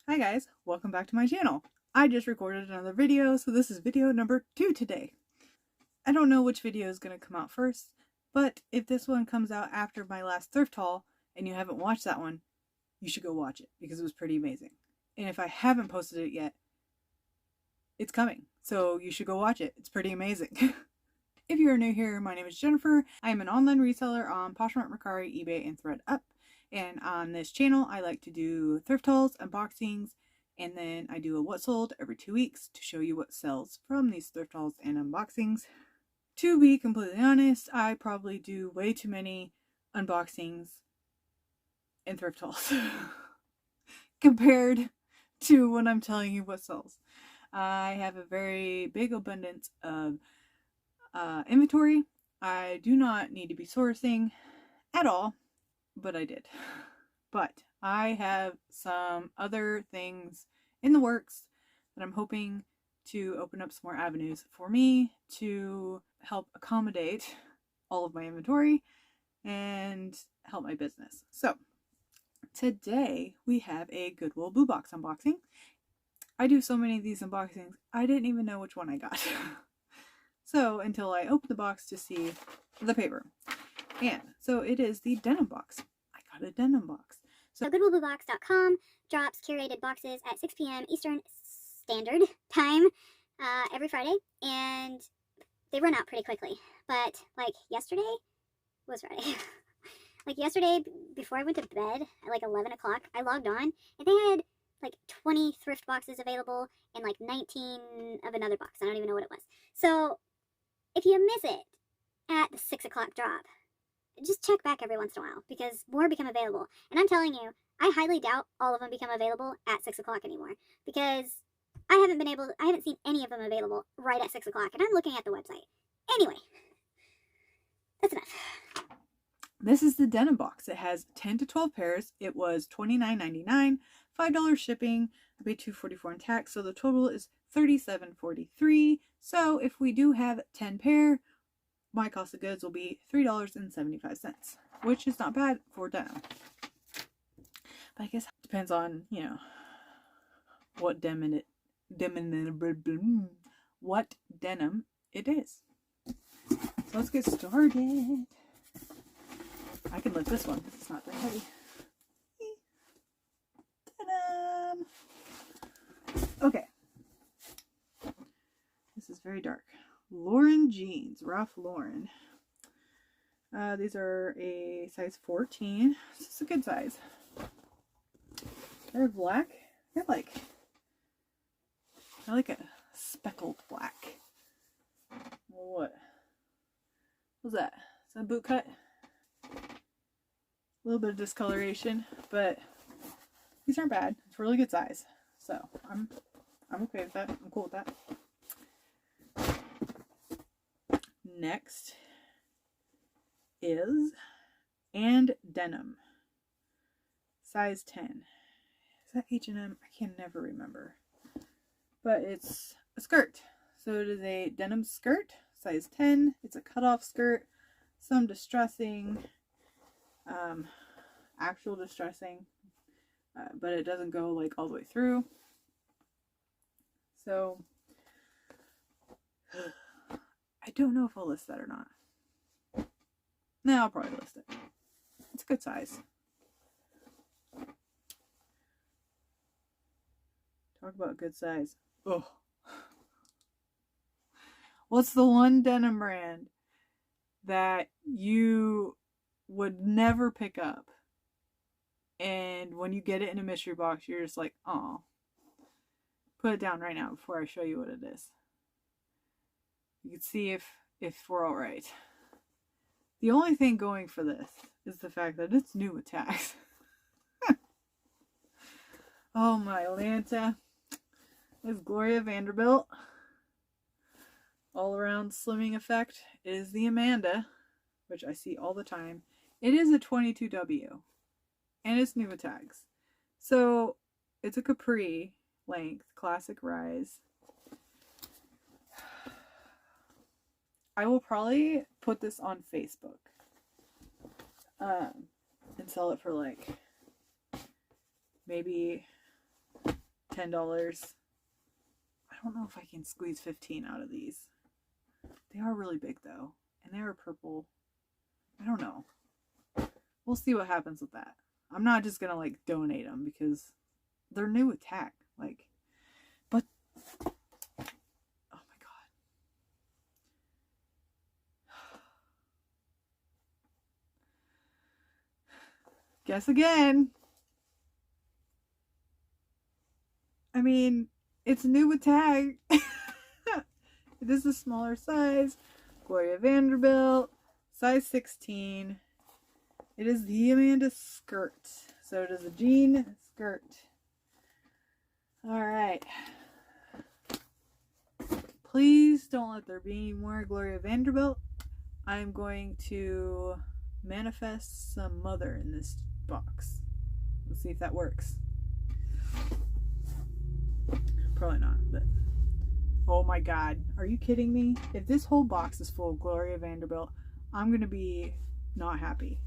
Hi guys, welcome back to my channel. I just recorded another video, so this is video number 2 today. I don't know which video is going to come out first, but if this one comes out after my last thrift haul and you haven't watched that one, you should go watch it because it was pretty amazing. And if I haven't posted it yet, it's coming, so you should go watch it. It's pretty amazing. If you are new here, my name is Jennifer. I am an online reseller on Poshmark, Mercari, eBay, and ThredUp. And on this channel, I like to do thrift hauls, unboxings, and then I do a what sold every 2 weeks to show you what sells from these thrift hauls and unboxings. To be completely honest, I probably do way too many unboxings and thrift hauls compared to when I'm telling you what sells. I have a very big abundance of inventory. I do not need to be sourcing at all, but I did. But I have some other things in the works that I'm hoping to open up some more avenues for me to help accommodate all of my inventory and help my business. So today we have a Goodwill Bluebox unboxing. I do so many of these unboxings, I didn't even know which one I got. So until I open the box to see the paper. And so it is the denim box. I got a denim box. So GoodwillBluebox.com drops curated boxes at 6 p.m. Eastern Standard Time every Friday, and they run out pretty quickly. But like yesterday was Friday. Like yesterday, before I went to bed at like 11 o'clock, I logged on and they had like 20 thrift boxes available and like 19 of another box. I don't even know what it was. So if you miss it at the 6 o'clock drop, just check back every once in a while because more become available. And I'm telling you, I highly doubt all of them become available at 6 o'clock anymore because I haven't seen any of them available right at 6 o'clock, and I'm looking at the website. Anyway, that's enough. This is the denim box. It has 10 to 12 pairs. It was $29.99, $5 shipping. I paid $2.44 in tax, so the total is $37.43. So if we do have 10 pair, my cost of goods will be $3.75, which is not bad for denim. But I guess it depends on, what denim it is. So let's get started. I can lift this one because it's not that heavy. Denim. Okay. This is very dark. Lauren jeans, Ralph Lauren. These are a size 14. This is a good size. They're black. They're like, I like a speckled black. What was that? Is that a boot cut? A little bit of discoloration, but these aren't bad. It's a really good size. So I'm okay with that. I'm cool with that. Next is and denim, size 10. Is that H&M? I can never remember, but it's a skirt. So it is a denim skirt, size 10. It's a cutoff skirt, some distressing, actual distressing, but it doesn't go like all the way through. So I don't know if I'll list that or not. No, I'll probably list it. It's a good size. Talk about good size. Oh. What's the one denim brand that you would never pick up? And when you get it in a mystery box, you're just like, oh. Put it down right now before I show you what it is. You can see if we're all right. The only thing going for this is the fact that it's new with tags. Oh my Lanta. This Gloria Vanderbilt all around slimming effect is the Amanda, which I see all the time. It is a 22W and it's new with tags. So it's a capri length, classic rise. I will probably put this on Facebook and sell it for like maybe $10. I don't know if I can squeeze 15 out of these. They are really big though, and they are purple. I don't know. We'll see what happens with that. I'm not just gonna like donate them because they're new with tag. Like, but oh my god. Guess again. I mean, it's new with tag. It is a smaller size. Gloria Vanderbilt, size 16. It is the Amanda skirt. So it is a jean skirt. Alright. Please don't let there be any more Gloria Vanderbilt. I'm going to manifest some mother in this box. Let's see if that works. Probably not, but oh my god, are you kidding me? If this whole box is full of Gloria Vanderbilt, I'm gonna be not happy.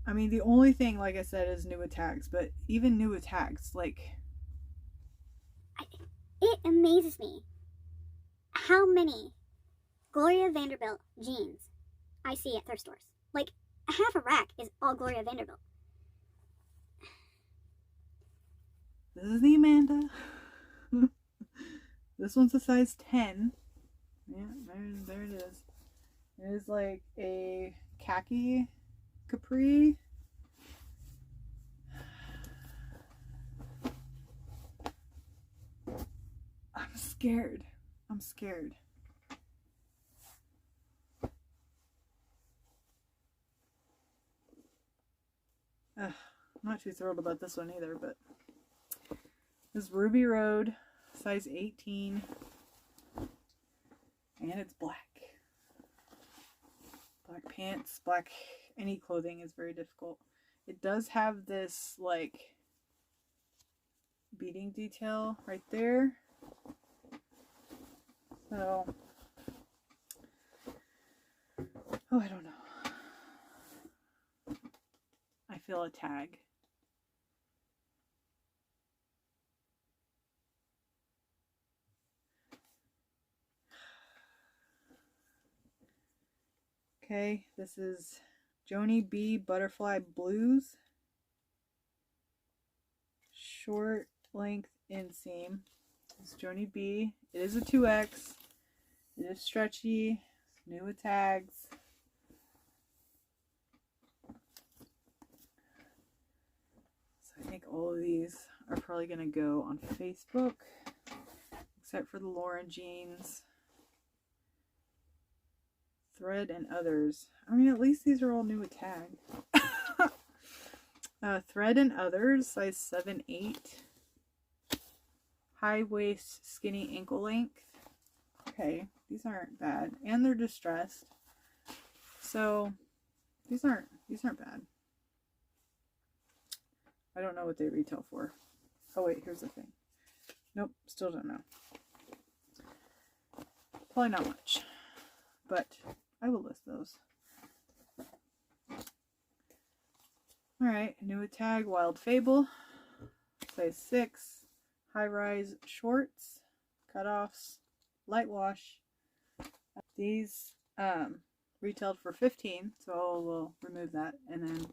I mean, the only thing, like I said, is new with tags, but even new with tags, like, it amazes me how many Gloria Vanderbilt jeans I see at thrift stores. Like, half a rack is all Gloria Vanderbilt. this is the Amanda. This one's a size 10. Yeah, there it is. It is like a khaki capri. I'm scared. I'm scared. I'm not too thrilled about this one either, but this is Ruby Road, size 18, and it's black. Black pants, black, any clothing is very difficult. It does have this, like, beading detail right there. So, oh, I don't know. I feel a tag. Okay, this is Joni B Butterfly Blues. Short length inseam. It's Joni B. It is a 2X. It is stretchy. It's new with tags. So I think all of these are probably going to go on Facebook, except for the Lauren jeans. Thread and others. I mean, at least these are all new with tag. Thread and others, size 7-8. High waist, skinny ankle length. Okay, these aren't bad, and they're distressed. So these aren't bad. I don't know what they retail for. Oh wait, here's the thing. Nope, still don't know. Probably not much, but I will list those. Alright, new with tag, Wild Fable, size 6, high-rise shorts, cutoffs, light wash. These retailed for 15, so we'll remove that and then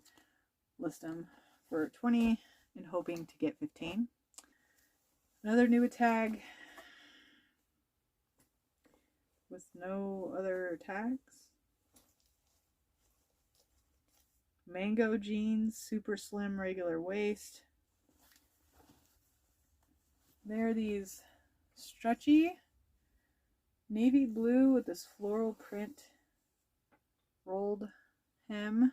list them for 20 and hoping to get 15. Another new with tag with no other tags. Mango jeans, super slim, regular waist. They're these stretchy navy blue with this floral print rolled hem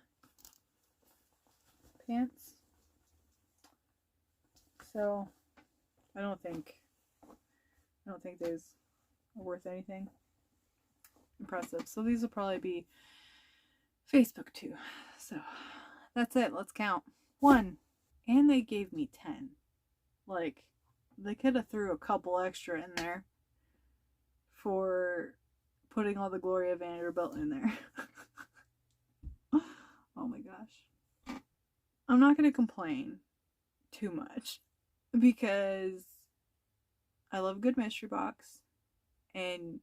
pants. So I don't think these are worth anything impressive. So these will probably be Facebook too. So that's it. Let's count. 1. And they gave me 10. Like, they could have threw a couple extra in there for putting all the Gloria Vanderbilt in there. Oh my gosh. I'm not going to complain too much. because I love a good mystery box, and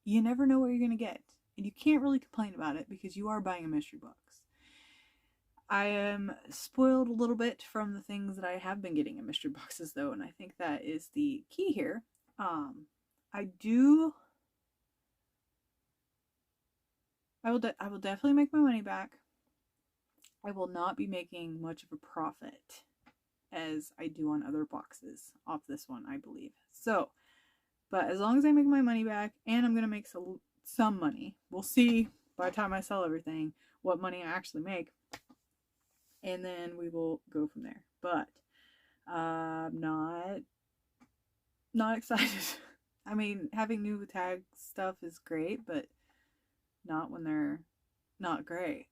you never know what you're going to get. And you can't really complain about it because you are buying a mystery box. I am spoiled a little bit from the things that I have been getting in mystery boxes, though, and I think that is the key here. I will definitely make my money back. I will not be making much of a profit as I do on other boxes off this one, I believe. So, but as long as I make my money back, and I'm going to make some money, we'll see by the time I sell everything what money I actually make, and then we will go from there. But I'm not excited. I mean, having new tag stuff is great, but not when they're not great.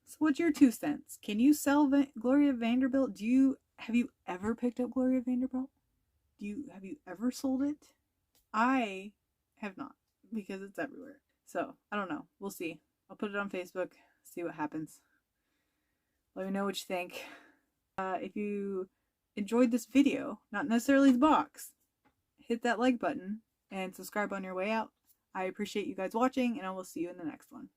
So what's your 2 cents? Can you sell Gloria Vanderbilt? Have you ever picked up Gloria Vanderbilt? Have you ever sold it? I have not, because it's everywhere. So I don't know. We'll see. I'll put it on Facebook, see what happens. Let me know what you think. If you enjoyed this video, not necessarily the box, hit that like button and subscribe on your way out. I appreciate you guys watching, and I will see you in the next one.